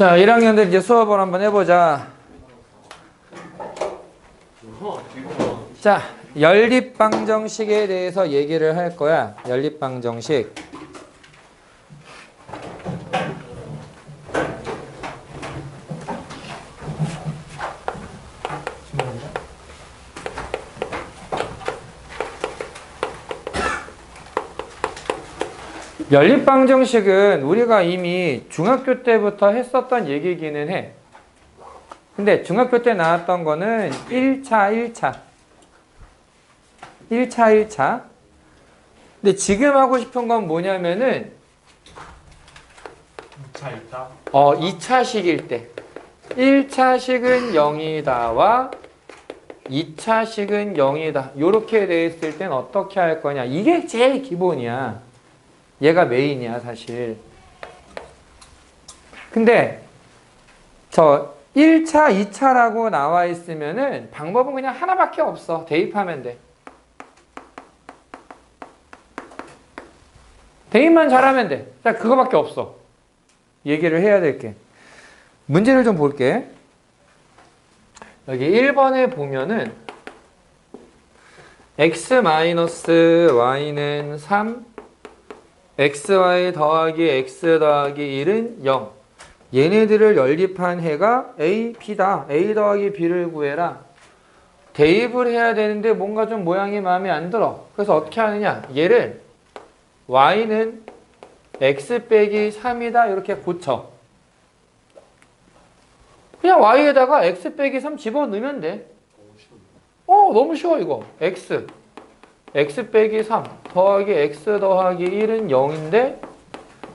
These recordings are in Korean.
자, 1학년들 이제 수업을 한번 해보자. 자, 연립방정식에 대해서 얘기를 할 거야. 연립방정식. 연립방정식은 우리가 이미 중학교 때부터 했었던 얘기기는 해. 근데 중학교 때 나왔던 거는 1차. 근데 지금 하고 싶은 건 뭐냐면은 2차식일 때. 1차식은 0이다와 2차식은 0이다. 요렇게 돼 있을 땐 어떻게 할 거냐. 이게 제일 기본이야. 얘가 메인이야, 사실. 근데 저 1차, 2차라고 나와 있으면은 방법은 그냥 하나밖에 없어. 대입하면 돼. 대입만 잘하면 돼. 자, 그거밖에 없어. 얘기를 해야 될 게. 문제를 좀 볼게. 여기 1번에 보면은 x-y는 3, xy 더하기 x 더하기 1은 0. 얘네들을 연립한 해가 a, b다. a 더하기 b를 구해라. 대입을 해야 되는데 뭔가 좀 모양이 마음에 안 들어. 그래서 어떻게 하느냐. 얘를 y는 x 빼기 3이다. 이렇게 고쳐. 그냥 y에다가 x 빼기 3 집어넣으면 돼. 너무 쉬워 이거. x 빼기 3 더하기 x 더하기 1은 0인데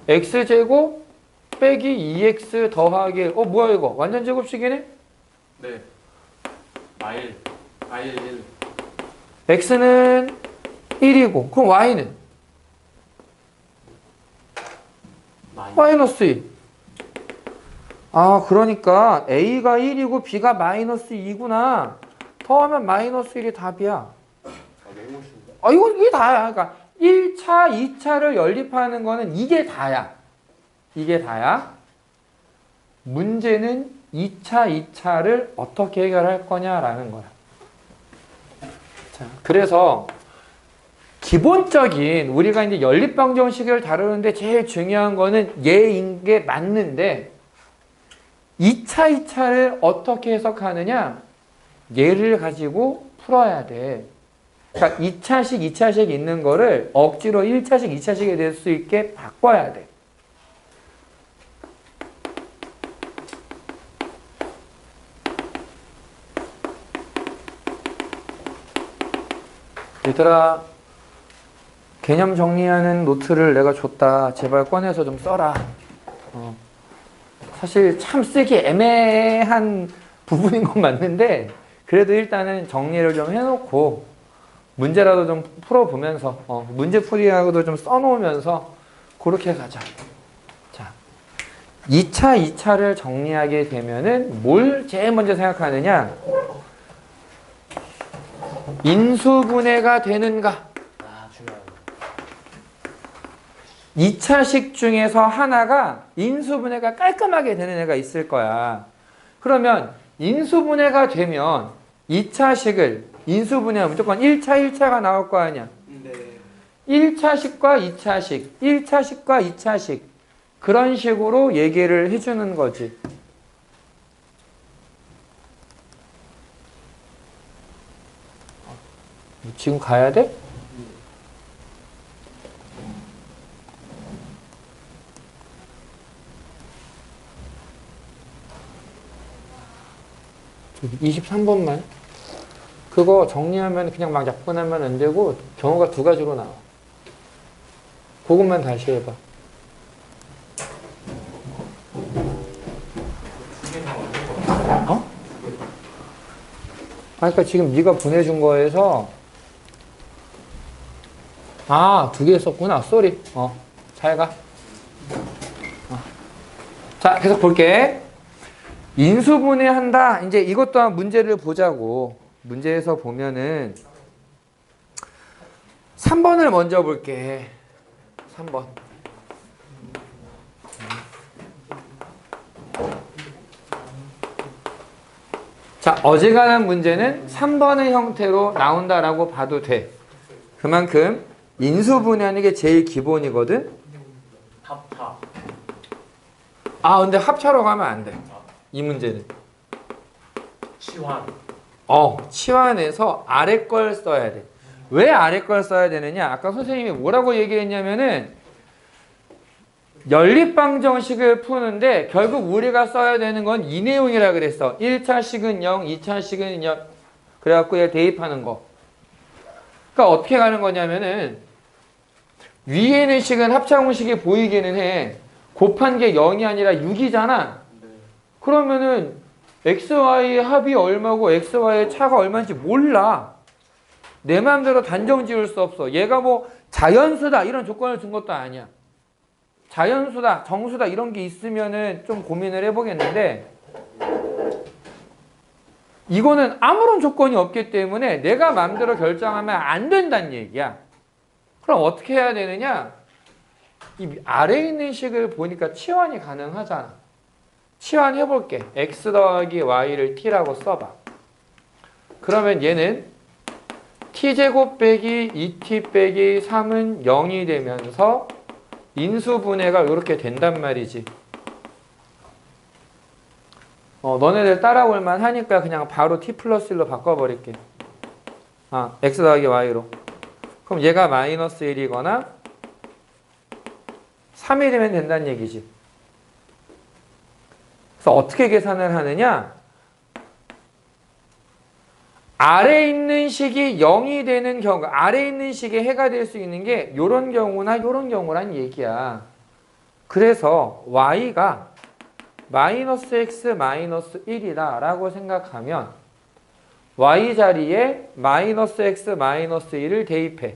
x제곱 빼기 2x 더하기 1. 뭐야 이거? 완전 제곱식이네? 네. 마일 1. x는 1이고 그럼 y는? 마이너스 2. 그러니까 a가 1이고 b가 마이너스 2구나. 더하면 마이너스 1이 답이야. 이게 다야. 그러니까 1차, 2차를 연립하는 거는 이게 다야. 이게 다야. 문제는 2차, 2차를 어떻게 해결할 거냐라는 거야. 자, 그래서 기본적인 우리가 이제 연립방정식을 다루는데 제일 중요한 거는 얘인 게 맞는데 2차, 2차를 어떻게 해석하느냐? 얘를 가지고 풀어야 돼. 그러니까 2차식, 2차식 있는 거를 억지로 1차식, 2차식이 될 수 있게 바꿔야 돼. 얘들아, 개념 정리하는 노트를 내가 줬다. 제발 꺼내서 좀 써라. 사실 참 쓰기 애매한 부분인 건 맞는데 그래도 일단은 정리를 좀 해놓고 문제라도 좀 풀어보면서 문제풀이하고도 좀 써놓으면서 그렇게 가자. 자, 2차, 2차를 정리하게 되면은 뭘 제일 먼저 생각하느냐? 인수분해가 되는가? 2차식 중에서 하나가 인수분해가 깔끔하게 되는 애가 있을 거야. 그러면 인수분해가 되면 2차식을 인수분해하면 무조건 1차, 1차가 나올 거 아니야. 네. 1차식과 2차식, 1차식과 2차식 그런 식으로 얘기를 해주는 거지. 지금 가야 돼? 저기 23번만. 그거 정리하면 그냥 막 약분하면 안 되고 경우가 두 가지로 나와. 그것만 다시 해봐. 그러니까 지금 네가 보내준 거에서 두 개 썼구나. 쏘리. 잘 가. 자, 계속 볼게. 인수분해한다. 이제 이것 또한 문제를 보자고. 문제에서 보면은 3번을 먼저 볼게. 3번. 자, 어지간한 문제는 3번의 형태로 나온다라고 봐도 돼. 그만큼 인수분해하는 게 제일 기본이거든. 합차. 아, 근데 합차로 가면 안 돼. 이 문제는. 치환. 치환해서 아래 걸 써야 돼. 왜 아래 걸 써야 되느냐? 아까 선생님이 뭐라고 얘기했냐면은 연립방정식을 푸는데 결국 우리가 써야 되는 건 이 내용이라 그랬어. 1차식은 0, 2차식은 0. 그래갖고 얘 대입하는 거. 그러니까 어떻게 가는 거냐면은 위에 있는 식은 합차공식이 보이기는 해. 곱한 게 0이 아니라 6이잖아. 네. 그러면은 XY의 합이 얼마고 XY의 차가 얼마인지 몰라. 내 마음대로 단정 지을 수 없어. 얘가 뭐 자연수다 이런 조건을 준 것도 아니야. 자연수다, 정수다 이런 게 있으면은 좀 고민을 해보겠는데 이거는 아무런 조건이 없기 때문에 내가 마음대로 결정하면 안 된다는 얘기야. 그럼 어떻게 해야 되느냐? 이 아래에 있는 식을 보니까 치환이 가능하잖아. 치환해볼게. x 더하기 y를 t라고 써봐. 그러면 얘는 t제곱 빼기 2t 빼기 3은 0이 되면서 인수분해가 이렇게 된단 말이지. 너네들 따라올만 하니까 그냥 바로 t 플러스 1로 바꿔버릴게. x 더하기 y로. 그럼 얘가 마이너스 1이거나 3이 되면 된다는 얘기지. 그래서 어떻게 계산을 하느냐? 아래 있는 식이 0이 되는 경우, 아래 있는 식이 해가 될 수 있는 게 요런 경우나 요런 경우란 얘기야. 그래서 y가 마이너스 x 마이너스 1이다 라고 생각하면 y 자리에 마이너스 x 마이너스 1을 대입해.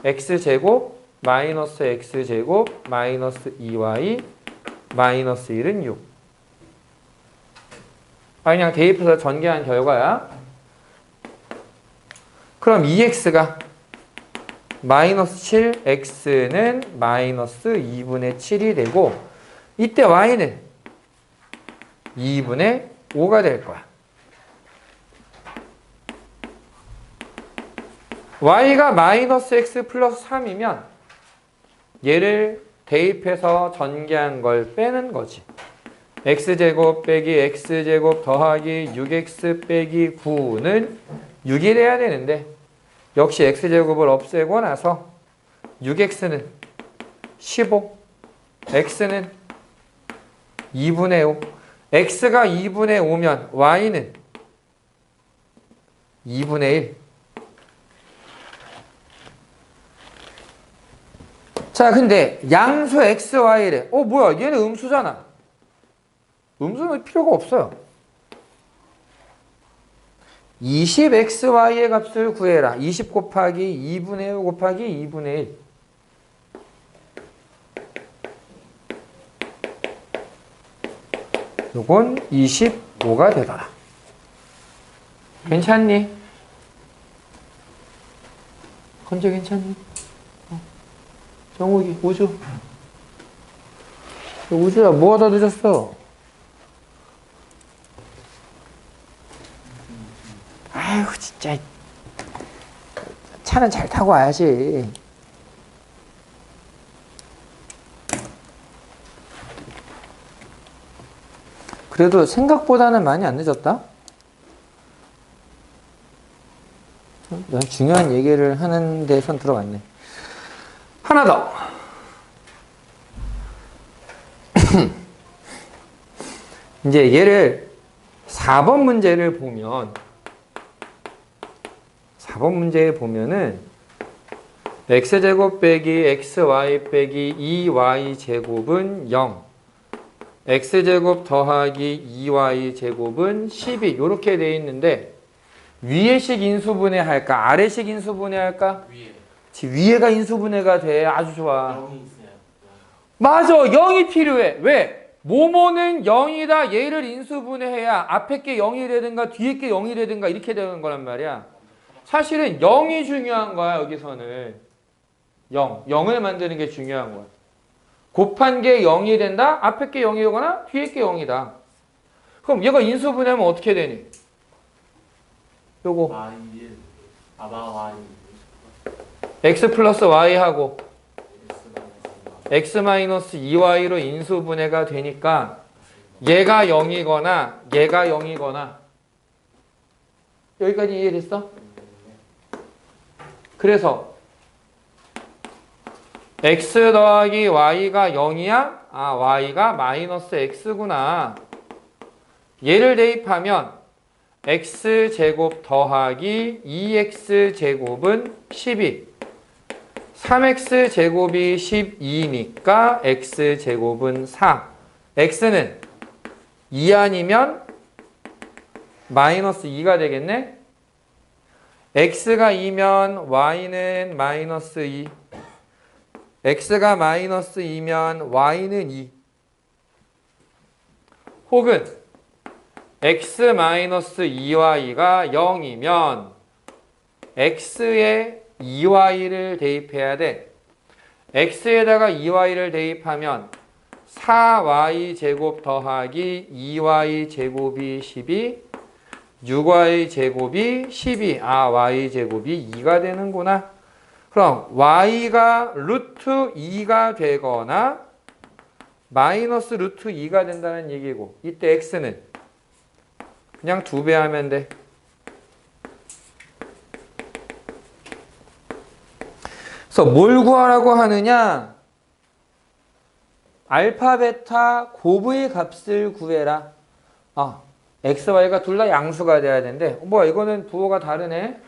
x제곱 마이너스 x제곱 마이너스 2y 마이너스 1은 6. 그냥 대입해서 전개한 결과야. 그럼 2x가 마이너스 7, x는 마이너스 2분의 7이 되고 이때 y는 2분의 5가 될 거야. y가 마이너스 x 플러스 3이면 얘를 대입해서 전개한 걸 빼는 거지. x제곱 빼기 x제곱 더하기 6x 빼기 9는 6이 돼야 되는데 역시 x제곱을 없애고 나서 6x는 15, x는 2분의 5. x가 2분의 5면 y는 2분의 1. 자, 근데 양수 x, y래. 뭐야? 얘는 음수잖아. 음수는 필요가 없어요. 20xy의 값을 구해라. 20 곱하기 2분의 5 곱하기 2분의 1. 요건 25가 되더라. 괜찮니? 건재 괜찮니? 정욱이, 우주. 우주야, 뭐가 다 늦었어? 아이고, 진짜. 차는 잘 타고 와야지. 그래도 생각보다는 많이 안 늦었다? 난 중요한 얘기를 하는 데선 들어갔네. 하나 더. 이제 얘를 4번 문제를 보면 4번 문제에 보면은 x제곱 빼기 xy 빼기 2y제곱은 0 x제곱 더하기 2y제곱은 12 이렇게 돼 있는데 위에식 인수분해 할까 아래식 인수분해 할까? 위에. 위에가 인수분해가 돼. 아주 좋아. 0이 있어요. 맞아. 0이 필요해. 왜? 뭐뭐는 0이다. 얘를 인수분해해야 앞에 게 0이 되든가 뒤에 게 0이 되든가 이렇게 되는 거란 말이야. 사실은 0이 중요한 거야. 여기서는 0. 0을 만드는 게 중요한 거야. 곱한 게 0이 된다? 앞에 게 0이거나 뒤에 게 0이다. 그럼 얘가 인수분해하면 어떻게 되니? 요거 Y 1 아바 Y x 플러스 y하고 X 마이너스 x 마이너스 2y로 인수분해가 되니까 얘가 0이거나 얘가 0이거나 여기까지 이해됐어? 그래서 x 더하기 y가 0이야? 아, y가 마이너스 x구나. 얘를 대입하면 x제곱 더하기 2x제곱은 12. 3x제곱이 12니까 x제곱은 4. x는 2 아니면 마이너스 2가 되겠네? x가 2면 y는 마이너스 2. x가 마이너스 2면 y는 2. 혹은 x 마이너스 2y가 0이면 x에 2y를 대입해야 돼. x에다가 2y를 대입하면 4y 제곱 더하기 2y 제곱이 12, 6y 제곱이 12. 아, y 제곱이 2가 되는구나. 그럼 y가 루트 2가 되거나 마이너스 루트 2가 된다는 얘기고, 이때 x는 그냥 2배 하면 돼. 그래서 뭘 구하라고 하느냐? 알파, 베타, 곱의 값을 구해라. 아, x, y가 둘 다 양수가 돼야 되는데, 뭐야, 이거는 부호가 다르네?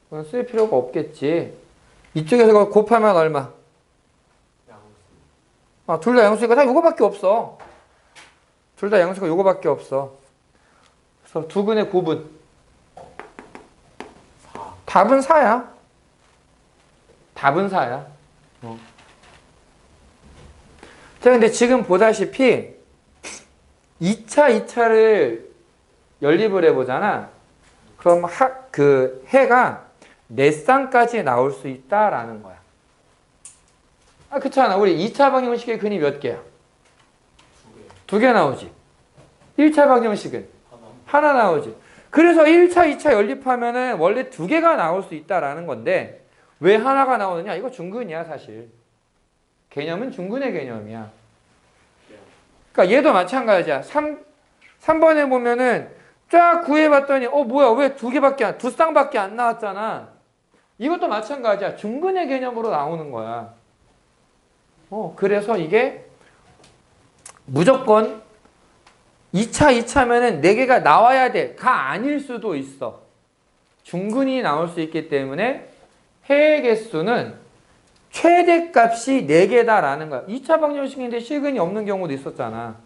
이건 쓸 필요가 없겠지. 이쪽에서 곱하면 얼마? 양수 아, 둘 다 양수니까 다 요거밖에 없어. 둘 다 양수가 요거밖에 없어. 그래서 두근의 곱은? 4 답은 4야. 답은 4야. 자, 근데 지금 보다시피 2차를 연립을 해보잖아. 그럼 그 해가 4쌍까지 나올 수 있다라는 거야. 아, 그렇잖아. 우리 2차 방정식의 근이 몇 개야? 2개 2개 나오지. 1차 방정식은 하나 하나 나오지. 그래서 1차, 2차 연립하면은 원래 2개가 나올 수 있다라는 건데 왜 하나가 나오느냐? 이거 중근이야, 사실. 개념은 중근의 개념이야. 그러니까 얘도 마찬가지야. 3번에 보면은 쫙 구해봤더니 뭐야, 왜 2개밖에 두 쌍밖에 안 나왔잖아. 이것도 마찬가지야. 중근의 개념으로 나오는 거야. 그래서 이게 무조건 2차면은 4개가 나와야 돼. 가 아닐 수도 있어. 중근이 나올 수 있기 때문에 해의 개수는 최대값이 4개다라는 거야. 2차 방정식인데 실근이 없는 경우도 있었잖아.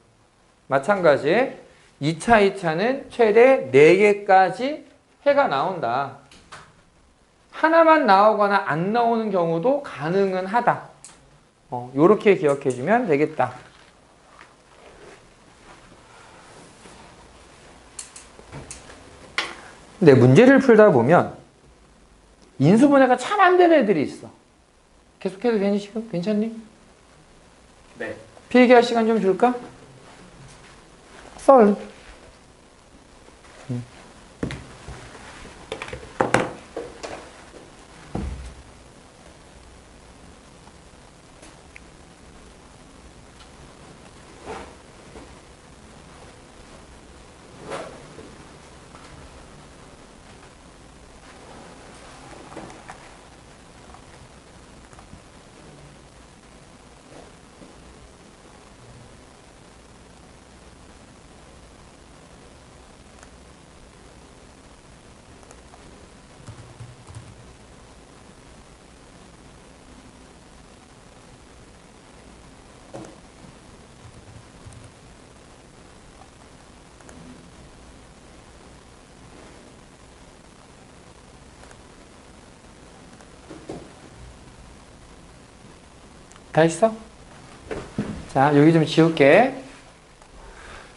마찬가지 2차는 최대 4개까지 해가 나온다. 하나만 나오거나 안 나오는 경우도 가능은 하다. 요렇게 기억해 주면 되겠다. 근데 문제를 풀다 보면 인수분해가 참 안 되는 애들이 있어. 계속해도 되니 지금? 괜찮니? 네 필기할 시간 좀 줄까? 썰. 다 했어? 자, 여기 좀 지울게.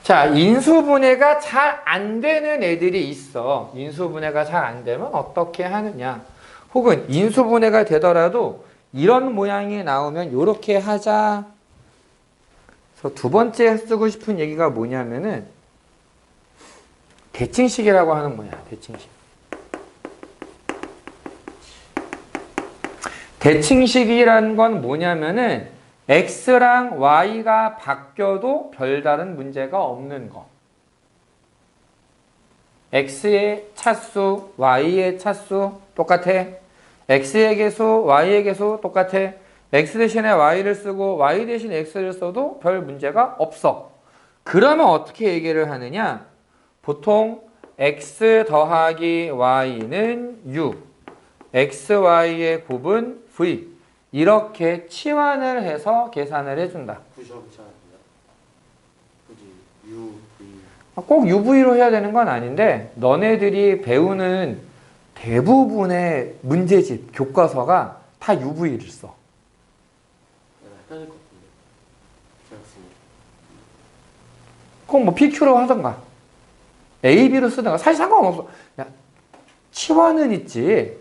자, 인수분해가 잘 안 되는 애들이 있어. 인수분해가 잘 안 되면 어떻게 하느냐. 혹은 인수분해가 되더라도 이런 모양이 나오면 이렇게 하자. 저 두 번째 쓰고 싶은 얘기가 뭐냐면은 대칭식이라고 하는 거야. 대칭식. 대칭식이라는 건 뭐냐면은 x랑 y가 바뀌어도 별다른 문제가 없는 거. x의 차수, y의 차수 똑같아. x의 개수, y의 개수 똑같아. x 대신에 y를 쓰고 y 대신에 x를 써도 별 문제가 없어. 그러면 어떻게 얘기를 하느냐? 보통 x 더하기 y는 6, xy의 곱은 v 이렇게 치환을 해서 계산을 해준다. 부셔붙여야 됩니다. 굳이 U, V. 꼭 UV로 해야 되는 건 아닌데 너네들이 배우는 대부분의 문제집, 교과서가 다 UV를 써. 내가 헷갈릴 것 같은데. 제가 쓰면. 그럼 뭐 PQ로 하던가 AB로 쓰던가 사실 상관없어. 야, 치환은 있지.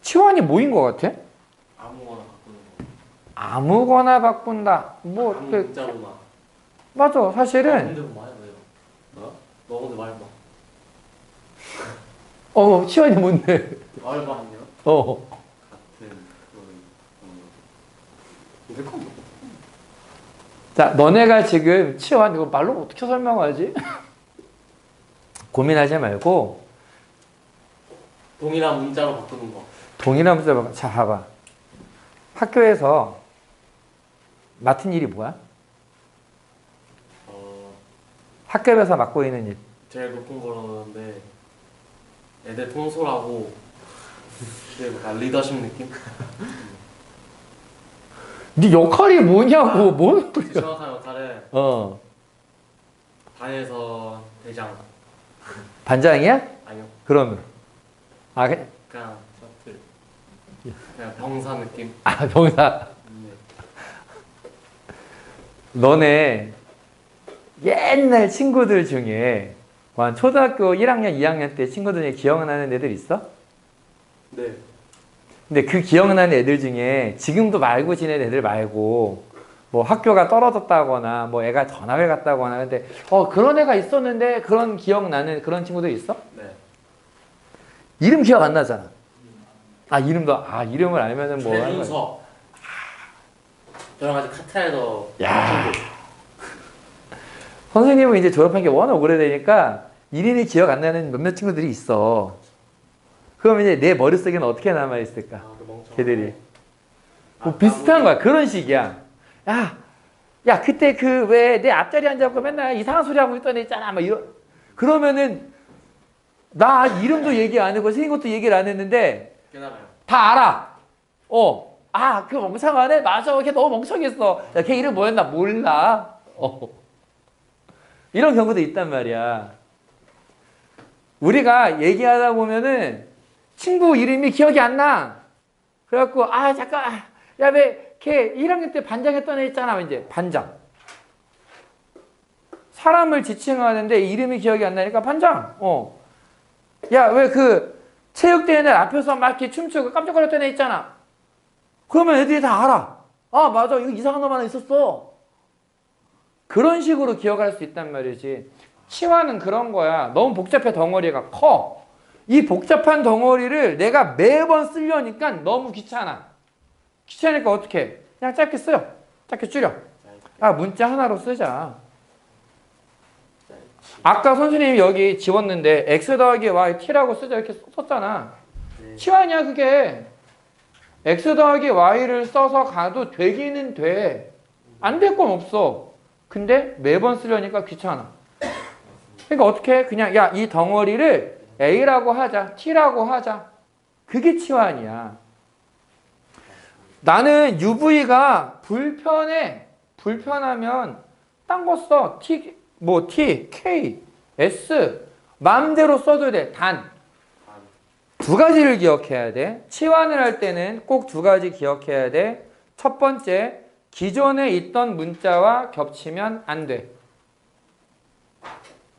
치환이 뭐인 것 같아? 아무거나 바꾸는 거. 아무거나 바꾼다. 뭐 아무 그, 문자로만. 맞아. 사실은 근데 뭐 말해 왜요? 너 근데 말해봐. 치환이 뭔데? 말해봐 아니요? 같은 그런 거. 자, 너네가 지금 치환 이거 말로 어떻게 설명하지? 고민하지 말고 동일한 문자로 바꾸는 거. 동일한 문제. 자, 봐봐. 학교에서 맡은 일이 뭐야? 학교에서 맡고 있는 일. 제일 높은 거라는데 애들 통솔하고 되게 약간 리더십 느낌? 네 역할이 뭐냐고. 뭔 소리야? 정확한 역할은 반에서 대장. 반장이야? 아니요. 그러면 그냥 셔틀. 그냥 병사 느낌? 병사. 네. 너네 옛날 친구들 중에 한 초등학교 1학년, 2학년 때 친구들 중에 기억나는 애들 있어? 네. 근데 그 기억나는 애들 중에 지금도 말고 지낸 애들 말고 뭐 학교가 떨어졌다거나 뭐 애가 전학을 갔다거나 근데 그런 애가 있었는데 그런 기억나는 그런 친구들 있어? 네. 이름 기억 안 나잖아. 이름을 알면은 뭐 하는 거야? 최준석. 저랑 아직 카트라이더. 야. 선생님은 이제 졸업한 게 워낙 오래되니까 이름이 기억 안 나는 몇몇 친구들이 있어. 그럼 이제 내 머릿속에는 어떻게 남아있을까? 그 멍청한 걔들이. 거. 뭐 비슷한 거야. 그런 식이야. 야, 그때 그 왜 내 앞자리 앉아갖고 맨날 이상한 소리 하고 있던 애 있잖아. 막 그러면은 나 이름도 얘기 안 하고 생긴 것도 얘기를 안 했는데 깨달아요. 다 알아. 그 멍청한 애 맞아. 걔 너무 멍청했어. 야, 걔 이름 뭐였나 몰라. 이런 경우도 있단 말이야. 우리가 얘기하다 보면은 친구 이름이 기억이 안 나. 그래갖고 잠깐 야 왜 걔 1학년 때 반장했던 애 있잖아. 이제 반장. 사람을 지칭하는데 이름이 기억이 안 나니까 반장. 야 왜 그 체육대회 날 앞에서 막 이렇게 춤추고 깜짝거렸던 애 있잖아. 그러면 애들이 다 알아. 맞아. 이거 이상한 놈 하나 있었어. 그런 식으로 기억할 수 있단 말이지. 치환은 그런 거야. 너무 복잡해. 덩어리가 커. 이 복잡한 덩어리를 내가 매번 쓰려니까 너무 귀찮아. 귀찮으니까 어떻게 해? 그냥 짧게 써요. 짧게 줄여. 문자 하나로 쓰자. 아까 선생님이 여기 지웠는데 x 더하기 y t라고 쓰자 이렇게 썼잖아. 네. 치환이야 그게. x 더하기 y를 써서 가도 되기는 돼. 안 될 건 없어. 근데 매번 쓰려니까 귀찮아. 그러니까 어떻게 해? 그냥 이 덩어리를 A라고 하자. T라고 하자. 그게 치환이야. 나는 UV가 불편해. 불편하면 딴 거 써. T, K, S 마음대로 써도 돼. 단. 두 가지를 기억해야 돼. 치환을 할 때는 꼭 두 가지 기억해야 돼. 첫 번째, 기존에 있던 문자와 겹치면 안 돼.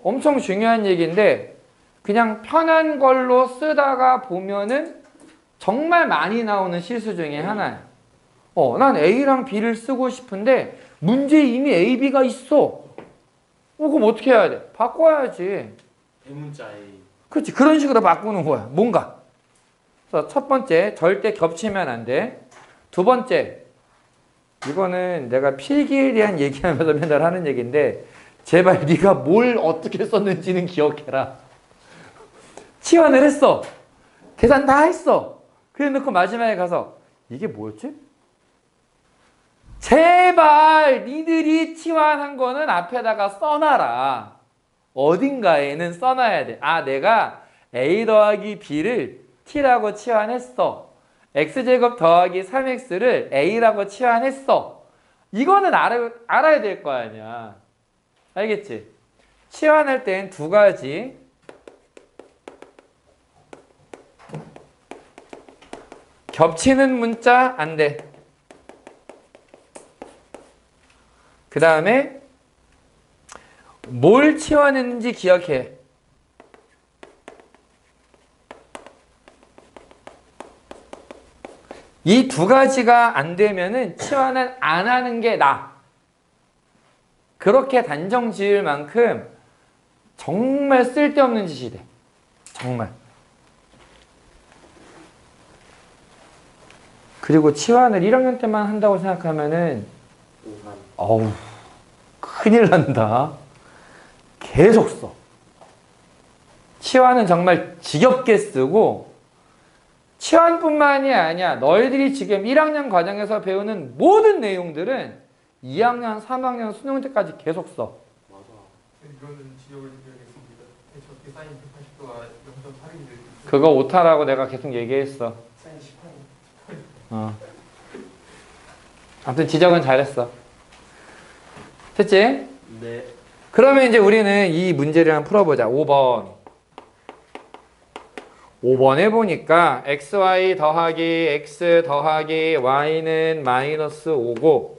엄청 중요한 얘기인데 그냥 편한 걸로 쓰다가 보면은 정말 많이 나오는 실수 중에 하나야. 난 A랑 B를 쓰고 싶은데 문제에 이미 A, B가 있어. 그럼 어떻게 해야 돼? 바꿔야지. 대문자 A. 그렇지. 그런 식으로 바꾸는 거야. 뭔가. 그래서 첫 번째, 절대 겹치면 안 돼. 두 번째, 이거는 내가 필기에 대한 얘기하면서 맨날 하는 얘기인데 제발 네가 뭘 어떻게 썼는지는 기억해라. 치환을 했어. 계산 다 했어. 그래 놓고 마지막에 가서 이게 뭐였지? 제발 니들이 치환한 거는 앞에다가 써놔라. 어딘가에는 써놔야 돼. 아, 내가 A 더하기 B를 T라고 치환했어. X제곱 더하기 3X를 A라고 치환했어. 이거는 알아야 될 거 아니야. 알겠지? 치환할 땐 두 가지. 겹치는 문자 안 돼. 그 다음에 뭘 치환했는지 기억해. 이 두 가지가 안 되면은 치환은 안 하는 게 나아. 그렇게 단정 지을 만큼 정말 쓸데없는 짓이 돼. 정말. 그리고 치환을 1학년 때만 한다고 생각하면은 오산. 어우, 큰일 난다. 계속 써. 치환은 정말 지겹게 쓰고, 치환뿐만이 아니야. 너희들이 지금 1학년 과정에서 배우는 모든 내용들은 2학년, 3학년 수능 때까지 계속 써. 맞아. 이거는 지적을 드려야겠습니다. 저렇게 사인 180도가 0.8인데 그거 오타라고 내가 계속 얘기했어. 사인 18. 아무튼 지적은 잘했어. 됐지? 네. 그러면 이제 우리는 이 문제를 한번 풀어보자. 5번. 5번에 보니까 xy 더하기 x 더하기 y는 마이너스 5고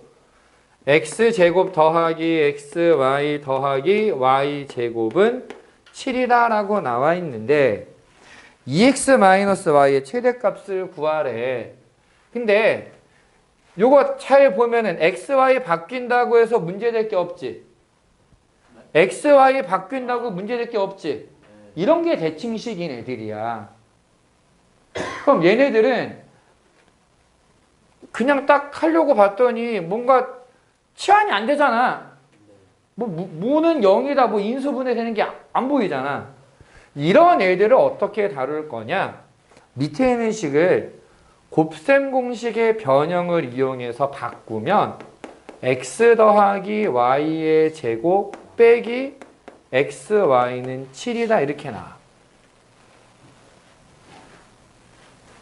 x제곱 더하기 xy 더하기 y제곱은 7이다 라고 나와 있는데 2x 마이너스 y의 최대값을 구하래. 근데 요거 잘 보면은 xy 바뀐다고 해서 문제될 게 없지. xy 바뀐다고 문제될 게 없지. 이런 게 대칭식인 애들이야. 그럼 얘네들은 그냥 딱 하려고 봤더니 뭔가 치환이 안 되잖아. 무는 0이다, 뭐 인수분해 되는 게 안 보이잖아. 이런 애들을 어떻게 다룰 거냐? 밑에 있는 식을 곱셈 공식의 변형을 이용해서 바꾸면 x 더하기 y의 제곱 빼기 xy는 7이다 이렇게 나와.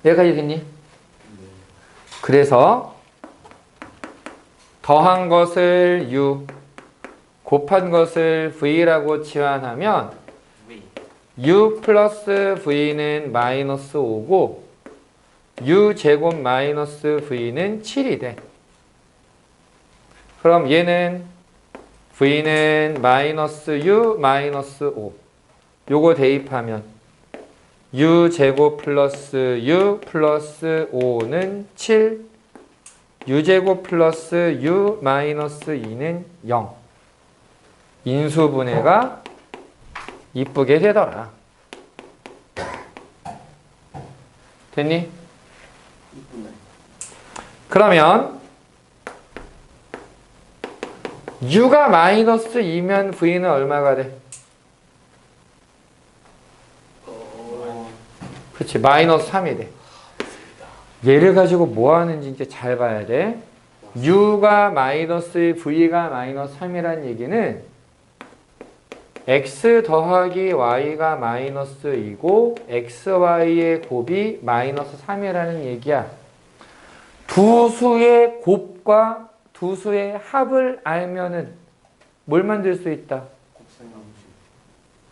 여기까지 됐니? 그래서 더한 것을 u, 곱한 것을 v라고 치환하면 V. u 플러스 v는 마이너스 5고 u 제곱 마이너스 v는 7이 돼. 그럼 얘는 v는 마이너스 u 마이너스 5. 요거 대입하면 u 제곱 플러스 u 플러스 5는 7. u 제곱 플러스 u 마이너스 2는 0. 인수분해가 이쁘게 되더라. 됐니? 이쁘네. 그러면 u가 마이너스 2면 v는 얼마가 돼? 그렇지, 마이너스 3이 돼. 얘를 가지고 뭐 하는지 이제 잘 봐야 돼. u가 마이너스 v가 마이너스 3이라는 얘기는 x 더하기 y가 마이너스 2고 xy의 곱이 마이너스 3이라는 얘기야. 두 수의 곱과 두 수의 합을 알면은 뭘 만들 수 있다? 곱셈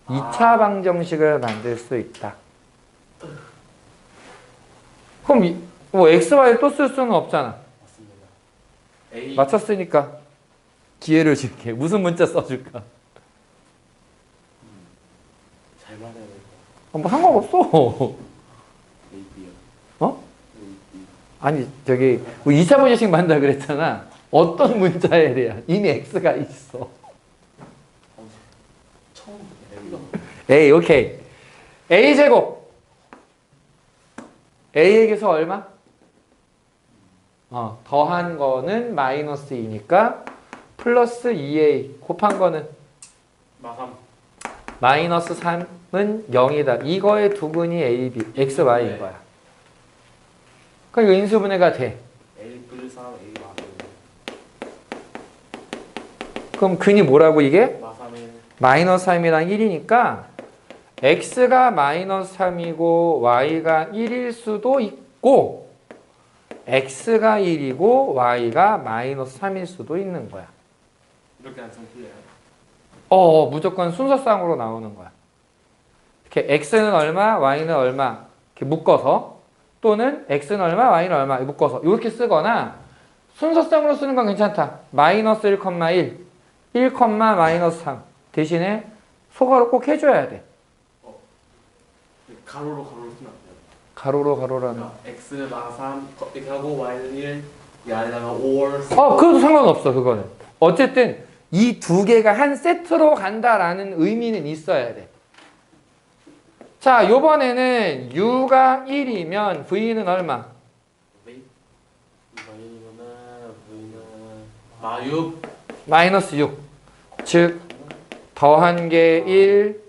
방식. 2차 방정식을 만들 수 있다. 그럼 뭐 xy를 또 쓸 수는 없잖아. 맞습니다. A. 맞췄으니까 기회를 줄게. 무슨 문자 써줄까? 잘 말해야 될 뭐 상관없어. AB요. 어? AB. 아니 저기 뭐 2차 방정식 만든다 그랬잖아. 어떤 문자에 대한 이미 x가 있어. 처음 a 오케이. a 제곱. a에게서 얼마? 더한 거는 마이너스 2니까 플러스 2a 곱한 거는 마삼 마이너스 3은 0이다. 이거의 두근이 a, b, x, y인 거야. 그러니까 이거 인수분해가 돼. A 플러스 3 A 마삼 그럼 근이 뭐라고 이게? 마삼에 마이너스 3이랑 1이니까 x가 마이너스 3이고 y가 1일 수도 있고 x가 1이고 y가 마이너스 3일 수도 있는 거야. 이렇게 안 틀려요. 무조건 순서상으로 나오는 거야. 이렇게 x는 얼마, y는 얼마 이렇게 묶어서 또는 x는 얼마, y는 얼마 묶어서 이렇게 쓰거나 순서상으로 쓰는 건 괜찮다. 마이너스 1,1, 1, 마이너스 3 대신에 소가로 꼭 해줘야 돼. 가로로 쓰면 안 돼요. 가로라는. 그러니까 x 마삼 이렇게 하고 y는 1 이 안에다가 5월 그래도 상관없어 그거는. 어쨌든 이 두 개가 한 세트로 간다라는 의미는 있어야 돼. 자, 요번에는 u가 1이면 v는 얼마? V는 마육 마이너스 6. 즉 더한 게 1,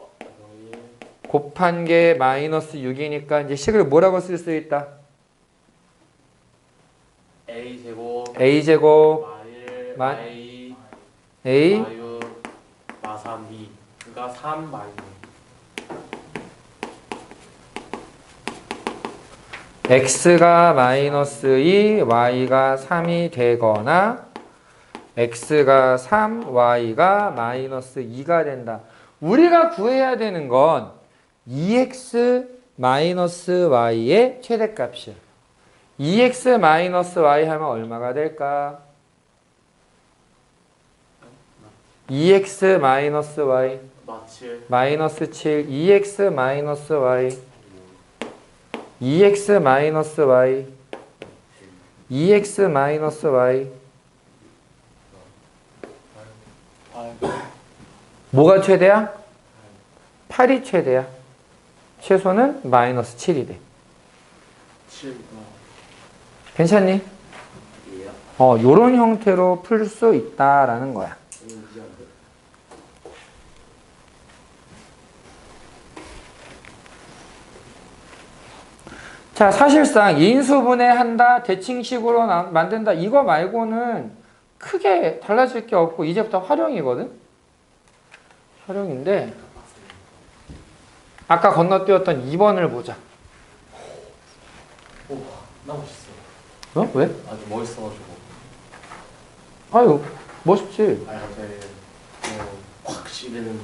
곱한 게 마이너스 6이니까 이제 식을 뭐라고 쓸 수 있다? A 제곱 a 제곱 마일 a 마육 마삼 2 그러니까 3 마이너스 x가 마이너스 2, y가 3이 되거나 x가 3, y가 마이너스 2가 된다. 우리가 구해야 되는 건 2x 마이너스 y의 최대값이야. 2x 마이너스 y 하면 얼마가 될까? 2x 마이너스 y 마칠 마이너스 7, 2x 마이너스 y 2x 마이너스 y 2x 마이너스 y 뭐가 최대야? 8이 최대야. 최소는 마이너스 7이 돼. 7 괜찮니? 예요. 요런 형태로 풀 수 있다라는 거야. 자, 사실상 인수분해한다, 대칭식으로 만든다 이거 말고는 크게 달라질 게 없고 이제부터 활용이거든? 활용인데 아까 건너뛰었던 2번을 보자. 오, 나 멋있어. 왜? 아주 멋있어가지고. 아유, 멋있지. 아, 어제 확 시리는데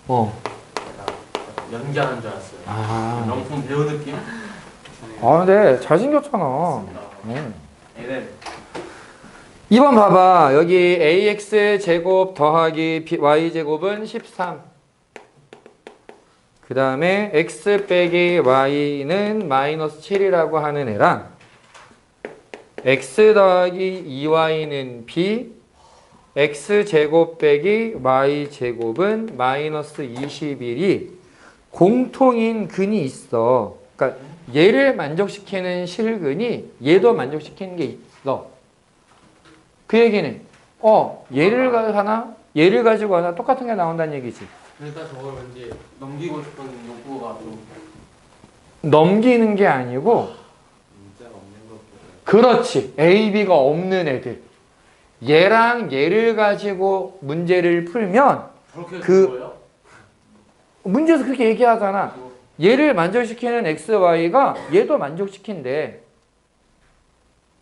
약간 연기하는 줄 알았어요. 아, 명품 배우 느낌? 근데 잘생겼잖아. 맞습니다. 얘는 2번 봐봐. 여기 ax 제곱 더하기 y 제곱은 13. 그 다음에 x 빼기 y는 마이너스 7이라고 하는 애랑 x 더하기 2y는 b, x 제곱 빼기 y 제곱은 마이너스 21이 공통인 근이 있어. 그러니까 얘를 만족시키는 실근이 얘도 만족시키는 게 있어. 그 얘기는 얘를 가지고 하나 똑같은 게 나온다는 얘기지. 그러니까 저걸 왠지 넘기고 싶은 욕구가 좀 넘기는 게 아니고 문제가 없는 것 같아요. 그렇지. A, B가 없는 애들. 얘랑 얘를 가지고 문제를 풀면 그렇게 그- 거예요? 문제에서 그렇게 얘기하잖아. 얘를 만족시키는 X, Y가 얘도 만족시킨대.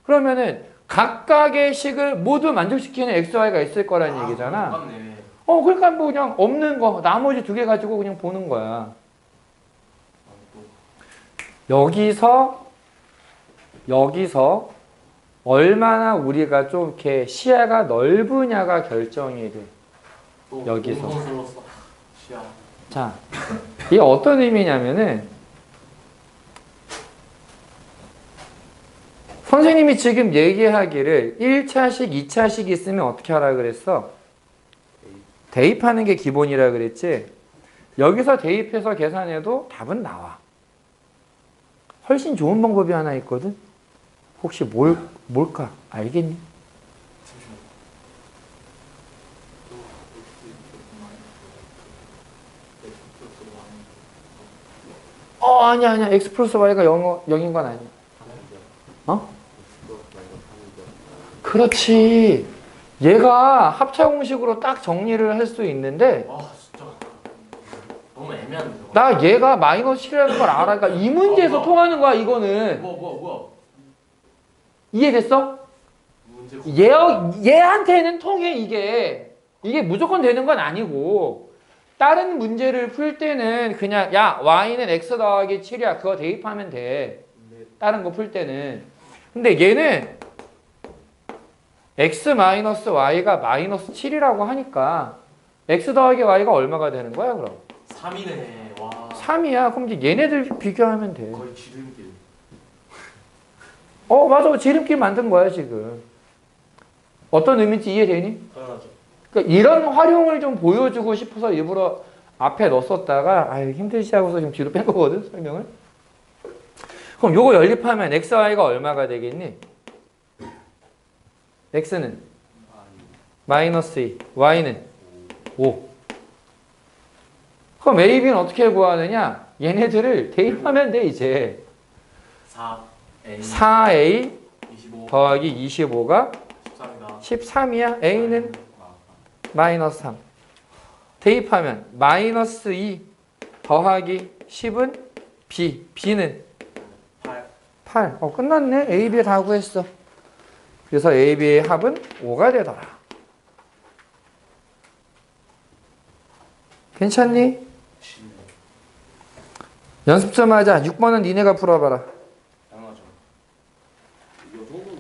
그러면은 각각의 식을 모두 만족시키는 X, Y가 있을 거라는 얘기잖아. 똑같네. 그러니까 뭐 그냥 없는 거 나머지 두 개 가지고 그냥 보는 거야. 여기서 얼마나 우리가 좀 이렇게 시야가 넓으냐가 결정이 돼. 또 여기서. 공선수로서 시야. 자, 이게 어떤 의미냐면은 선생님이 지금 얘기하기를 1차식, 2차식 있으면 어떻게 하라 그랬어? 대입하는 게 기본이라 그랬지? 여기서 대입해서 계산해도 답은 나와. 훨씬 좋은 방법이 하나 있거든? 혹시 뭘까? 알겠니? 아니야. x 플러스 y가 0인 건 아니야. 어? 그렇지. 얘가 합차 공식으로 딱 정리를 할 수 있는데 아 진짜 너무 애매한데. 저거. 나 얘가 마이너스 7이라는 걸 알아. 그러니까 이 문제에서 통하는 거야, 이거는. 뭐야? 이해됐어? 문제. 얘한테는 통해, 이게. 이게 무조건 되는 건 아니고. 다른 문제를 풀 때는 그냥, 야, y는 x 더하기 7이야. 그거 대입하면 돼. 다른 거 풀 때는. 근데 얘는 x 마이너스 y가 마이너스 7이라고 하니까 x 더하기 y가 얼마가 되는 거야, 그럼? 3이네. 와. 3이야. 그럼 이제 얘네들 비교하면 돼. 거의 지름길. 맞아. 지름길 만든 거야, 지금. 어떤 의미인지 이해되니? 당연하죠. 그러니까 이런 활용을 좀 보여주고 싶어서 일부러 앞에 넣었었다가 힘들지 하고서 지금 뒤로 뺀 거거든, 설명을. 그럼 요거 연립하면 xy가 얼마가 되겠니? x는 마이너스 2, y는 5. 그럼 a, b는 어떻게 구하느냐? 얘네들을 대입하면 돼, 이제. 4A 4a 25 더하기 25가 13이다. 13이야. a는 마이너스 3. 대입하면 마이너스 2 더하기 10은 b. b는 8. 8. 끝났네. a, b 다 구했어. 그래서 a, b의 합은 5가 되더라. 괜찮니? 연습 좀 하자. 6번은 니네가 풀어봐라. 당연하죠. 이 정도는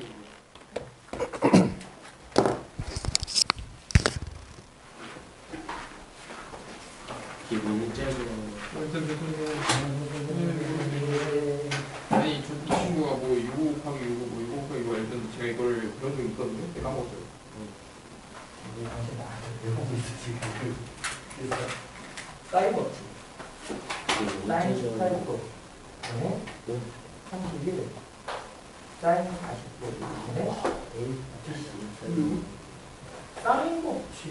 기분이 째면 아니 저 이 친구가 뭐 이거 곱하기 이거 뭐 이거 곱하기 이거 알던 제가 이걸 그런 적 있거든요. 내가 까먹었어요. 사이버 사인 기분이 18도 31 사인 40도 사인 법칙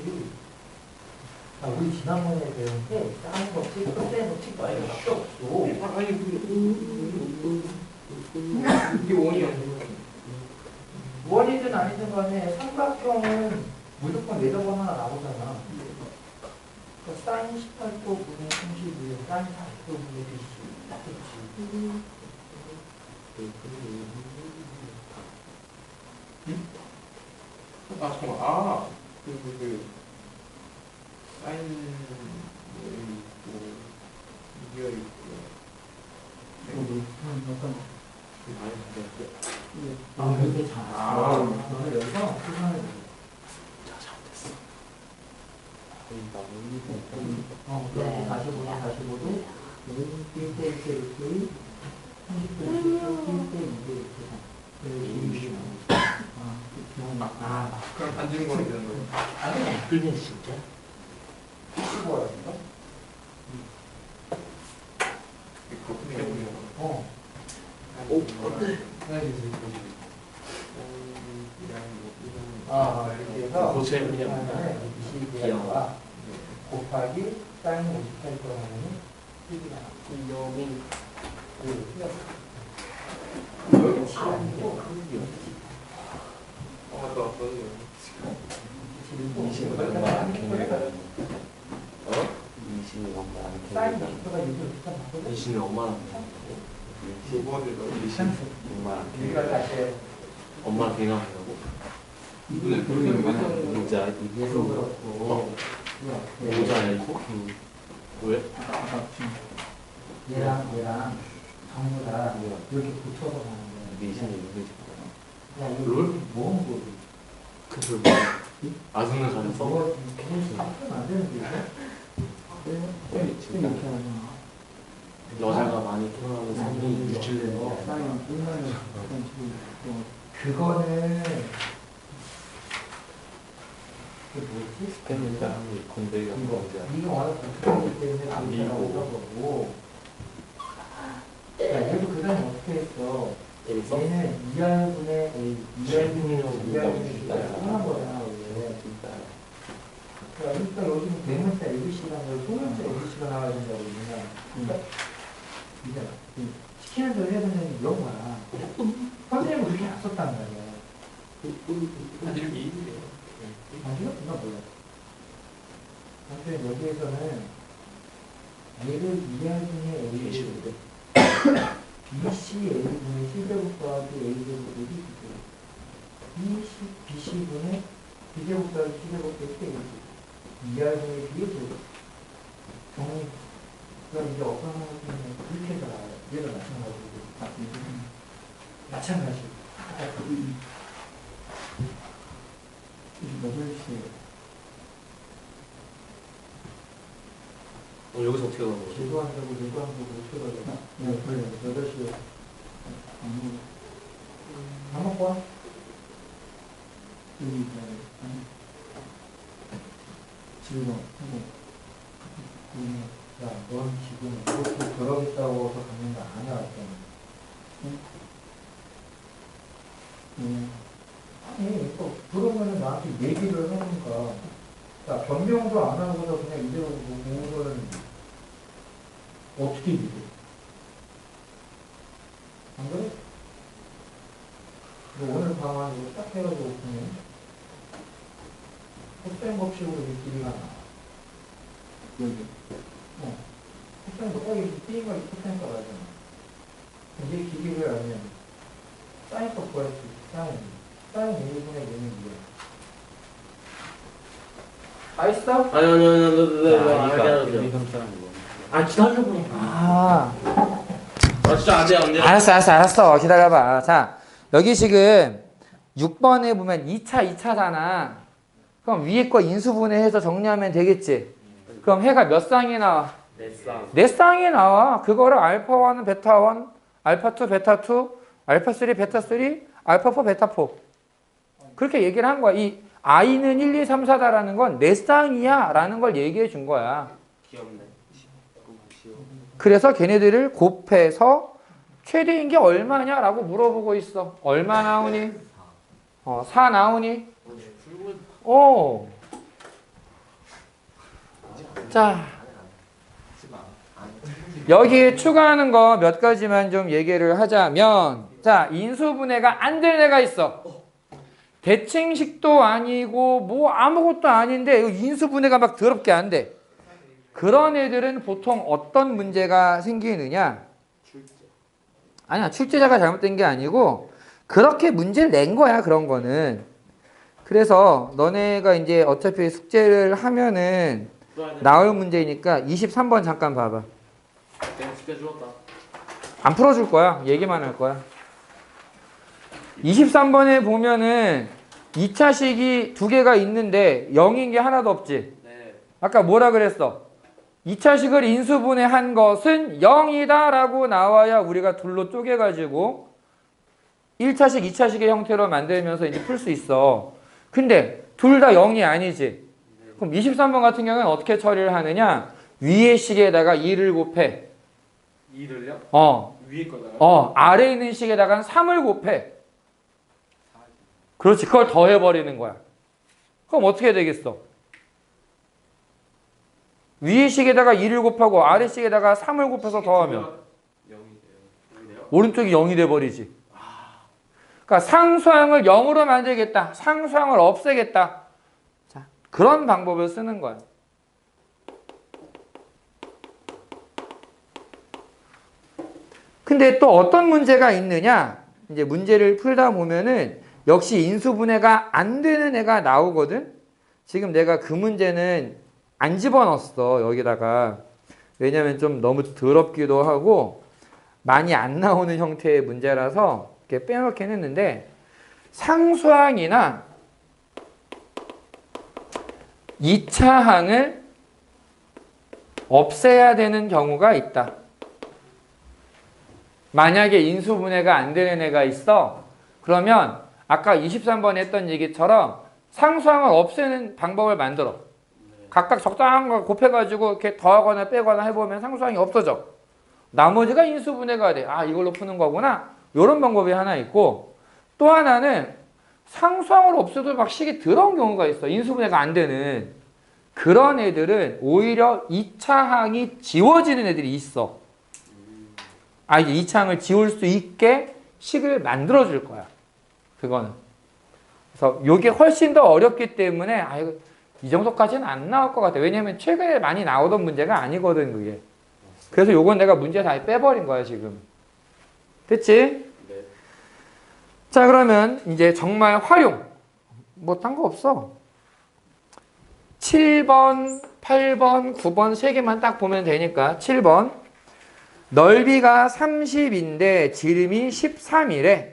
우리 지난번에 배운 게 사인 법칙 끝에 법칙 말고 필요 없어. 아니 이게 원이야. 원이든 아니든 간에 삼각형은 무조건 내접원 하나 나오잖아. 그러니까 사인 18도 분의 32, 사인 40도 분의 20 맞겠지. 아 잠깐만. 그 사인 뭐 이거 있고. 이렇게 잘. 그래서 계산을 그렇게 45도 45도 1대 1대 이렇게 30도 1대 2대 이렇게 그럼 반지는 거는 되는 거예요. 아니 그게 진짜 15라든가? 그렇게 해보는 거. 어때? 이렇게 해서 고체 그냥 22가 곱하기 사인 58도 하면은 1이야. 여기 여기 7 아니고 맞다. 사인 20도가 6으로 비슷하거든? 이신이 엄마랑 우리가 다시 엄마랑 대화하려고 이분은 그렇게 많아. 모자 예도 그렇고 모자야 이거? 왜? 얘랑 전부 다 이렇게 붙여서 가는 거야. 야 이거 롤? 뭐 하는 거지? 그걸 아승을 가서 저거 계속 바꾸면 안 되는데 이거? 여자가 많이 통하는 삶이 유출되는 거 사인 끝나면 그거는 그 뭐지? 스팸이랑 건더기가 이거 이게 워낙 복잡하기 때문에 안 그렇게 나오는 밀고. 거고. 야, 얘도 그 다음에 어떻게 했어? 재밌어? 얘는 2R분의 A, 2R분의 2R분의 진짜야. 하는 거잖아, 원래. 진짜. 그러니까 여기는 대문자 ABC가 아니라 소문자 ABC가 나와야 된다고 그러면. 이제 시키는 대로 해야 된다는 게 이런 거야. 선생님은 그렇게 안 썼단 말이야. 다들 미인이래요. 당신은 누가 몰라. 아무튼 여기에서는 A를 2R분의 A를 계시는데? BC A분의 C제곱 더하기 A제곱이 BC분의 B제곱 더하기 C제곱 더하기 2R분의 B의 제곱. 정리. 그럼 이제 어떤 상황이냐면 그렇게 해서 나와요. 얘도 마찬가지고. 마찬가지고. 몇 시에? 여기서 어떻게 가는 거지? 제도한다고 어떻게 가냐? 네, 그래. 8시에. 밥 먹고 와? 여기 지금 야, 넌 지금 이렇게 들어가겠다고 해서 가는 거 아니야, 왔잖아. 응? 아니, 또, 그러면은 나한테 얘기를 하니까. 야, 변명도 안 하고서 그냥 이대로 보는 거는 어떻게 믿어? 안 그래? 너 오늘 방안 이거 딱 해가지고 보면 헛된 법칙으로 이 길이가 나와. 여기. 헛된 거, 여기 띠가 헛된 거 맞잖아. 이제 길이를 알면 사인값 구할 수 있어. 사인 1분의 1은 뭐야? 다 있어? 아니, 알게 아, 기다려보니. 아. 진짜 안 돼, 안 돼. 알았어. 기다려봐. 자, 여기 지금 6번에 보면 2차잖아. 그럼 위에 거 인수분해해서 정리하면 되겠지? 그럼 해가 몇 쌍이 나와? 네 쌍이 나와. 그거를 알파1은 베타1, 알파2, 베타2, 알파3, 베타3, 알파4, 베타4. 그렇게 얘기를 한 거야. 이 i는 1, 2, 3, 4다라는 건 네 쌍이야 라는 걸 얘기해 준 거야. 귀엽네. 그래서 걔네들을 곱해서 최대인 게 얼마냐라고 물어보고 있어. 얼마 나오니? 4 나오니? 자, 여기에 추가하는 거 몇 가지만 좀 얘기를 하자면, 자, 인수분해가 안 될 애가 있어. 대칭식도 아니고 뭐 아무것도 아닌데 인수분해가 막 더럽게 안 돼. 그런 애들은 보통 어떤 문제가 생기느냐? 아니야, 출제자가 잘못된 게 아니고 그렇게 문제를 낸 거야, 그런 거는. 그래서 너네가 이제 어차피 숙제를 하면은 나올 문제니까 23번 잠깐 봐봐. 내가 숙제 줄었다. 안 풀어줄 거야. 얘기만 할 거야. 23번에 보면은 2차식이 두 개가 있는데 0인 게 하나도 없지. 네. 아까 뭐라 그랬어? 2차식을 인수분해한 것은 0이다 라고 나와야 우리가 둘로 쪼개가지고 1차식, 2차식의 형태로 만들면서 이제 풀 수 있어. 근데 둘 다 0이 아니지. 그럼 23번 같은 경우는 어떻게 처리를 하느냐? 위의 식에다가 2를 곱해. 2를요? 위에 거다가? 아래에 있는 식에다가 3을 곱해. 그렇지. 그걸 더해버리는 거야. 그럼 어떻게 되겠어? 위의 식에다가 2를 곱하고 아래 식에다가 3을 곱해서 더하면 0이 돼요. 오른쪽이 0이 돼버리지. 그러니까 상수항을 0으로 만들겠다. 상수항을 없애겠다. 자, 그런 방법을 쓰는 거야. 근데 또 어떤 문제가 있느냐? 이제 문제를 풀다 보면은 역시 인수분해가 안 되는 애가 나오거든? 지금 내가 그 문제는 안 집어넣었어, 여기다가. 왜냐면 좀 너무 더럽기도 하고 많이 안 나오는 형태의 문제라서 이렇게 빼놓긴 했는데, 상수항이나 2차항을 없애야 되는 경우가 있다. 만약에 인수분해가 안 되는 애가 있어. 그러면 아까 23번에 했던 얘기처럼 상수항을 없애는 방법을 만들어. 각각 적당한 걸 곱해가지고 이렇게 더하거나 빼거나 해보면 상수항이 없어져. 나머지가 인수분해가 돼. 아, 이걸로 푸는 거구나. 이런 방법이 하나 있고, 또 하나는 상수항을 없애도 막 식이 들어온 경우가 있어. 인수분해가 안 되는. 그런 애들은 오히려 2차 항이 지워지는 애들이 있어. 아, 이제 2차 항을 지울 수 있게 식을 만들어 줄 거야. 그거는. 그래서 이게 훨씬 더 어렵기 때문에 아, 이거 이 정도까지는 안 나올 것 같아. 왜냐면 최근에 많이 나오던 문제가 아니거든, 그게. 그래서 요건 내가 문제 다 빼버린 거야, 지금. 됐지? 네. 자, 그러면 이제 정말 활용. 뭐 딴 거 없어. 7번, 8번, 9번 세 개만 딱 보면 되니까. 7번. 넓이가 30인데 지름이 13이래.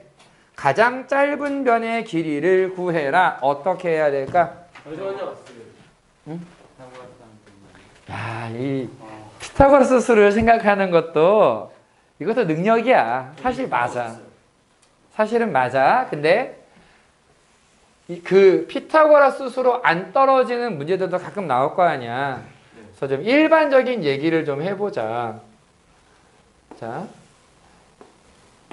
가장 짧은 변의 길이를 구해라. 어떻게 해야 될까? 잠시만요. 응? 야, 이 피타고라스 수를 생각하는 것도 이것도 능력이야. 사실 맞아. 사실은 맞아. 근데 그 피타고라스 수로 안 떨어지는 문제들도 가끔 나올 거 아니야. 그래서 좀 일반적인 얘기를 좀 해보자. 자,